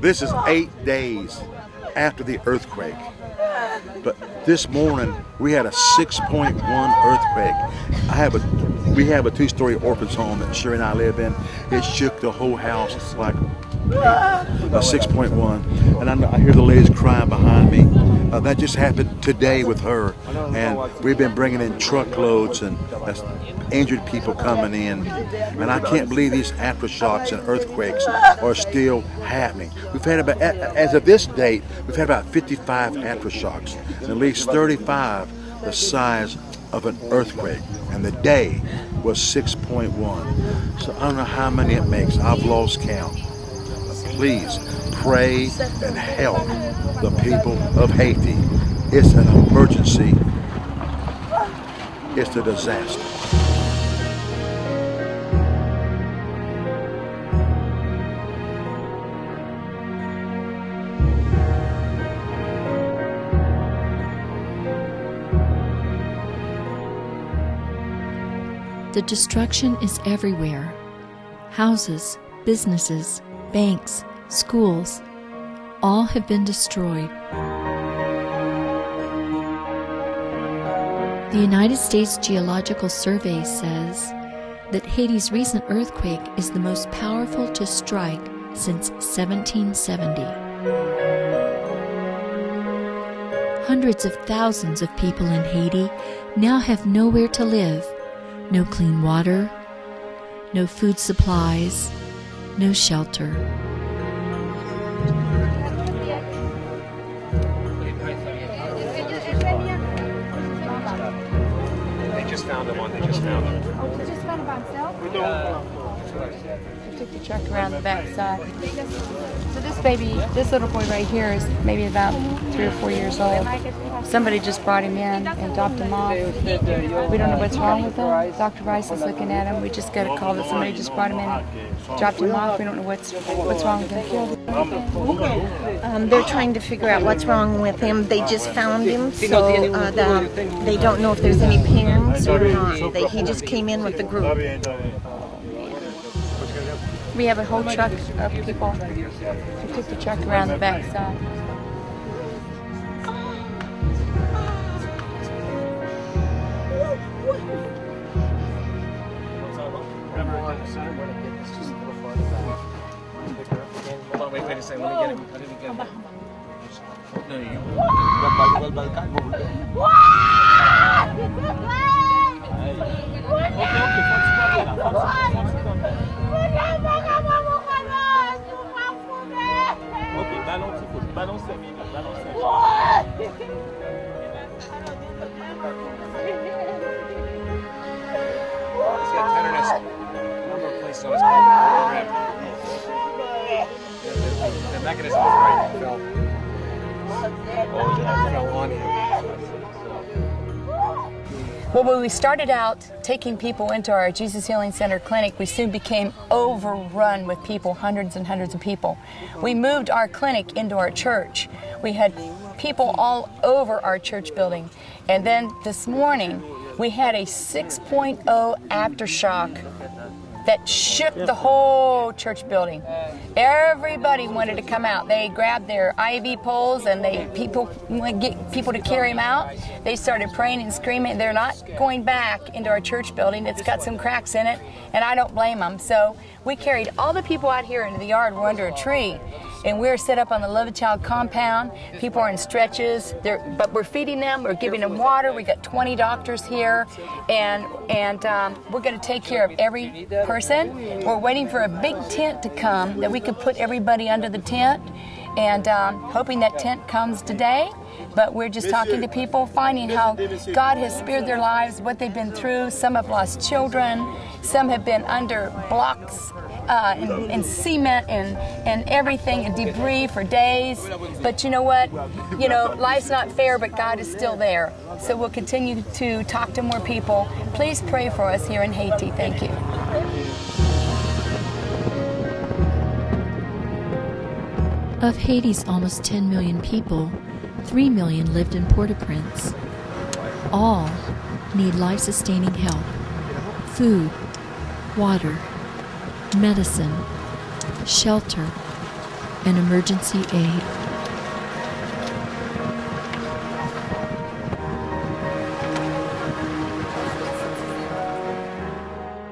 This is 8 days after the earthquake. But this morning we had a 6.1 earthquake. We have a 2-story orphanage home that Sherry and I live in. It shook the whole house like a 6.1, and I hear the ladies crying behind me. That just happened today with her, and we've been bringing in truckloads and injured people coming in, and I can't believe these aftershocks and earthquakes are still happening. We've had about, as of this date, we've had about 55 aftershocks, and at least 35 the size of an earthquake, and the day was 6.1. So I don't know how many it makes. I've lost count. Please pray and help the people of Haiti. It's an emergency. It's a disaster. The destruction is everywhere. Houses, businesses, banks, schools, all have been destroyed. The United States Geological Survey says that Haiti's recent earthquake is the most powerful to strike since 1770. Hundreds of thousands of people in Haiti now have nowhere to live. No clean water, no food supplies, no shelter. They just found him. Oh, they just found him by himself? We took the truck around the backside. So this little boy right here is maybe about 3 or 4 years old. Somebody just brought him in and dropped him off. We don't know what's wrong with him. Dr. Rice is looking at him. We just got a call that somebody just brought him in and dropped him off. We don't know what's wrong with him. They're trying to figure out what's wrong with him. They just found him, so they don't know if there's any parents or not. He just came in with the group. We have a whole truck of people. We took the truck around the backside. Wait a second, let me get him. No, you. He's got tenderness. A number of places on his program. The mechanism is right. It fell on him. Well, when we started out taking people into our Jesus Healing Center clinic, we soon became overrun with people, hundreds and hundreds of people. We moved our clinic into our church. We had people all over our church building. And then this morning, we had a 6.0 aftershock that shook the whole church building. Everybody wanted to come out. They grabbed their IV poles and get people to carry them out. They started praying and screaming. They're not going back into our church building. It's got some cracks in it, and I don't blame them. So we carried all the people out here into the yard. We're under a tree, and we're set up on the Love a Child compound. People are in stretches, but we're feeding them. We're giving them water. We got 20 doctors here, and we're going to take care of every person. We're waiting for a big tent to come that we could put everybody under the tent, and hoping that tent comes today. But we're just talking to people, finding how God has spared their lives, what they've been through. Some have lost children. Some have been under blocks and cement and everything and debris for days. But you know what? You know, life's not fair, but God is still there. So we'll continue to talk to more people. Please pray for us here in Haiti. Thank you. Of Haiti's almost 10 million people, 3 million lived in Port-au-Prince. All need life-sustaining help: food, water, medicine, shelter, and emergency aid.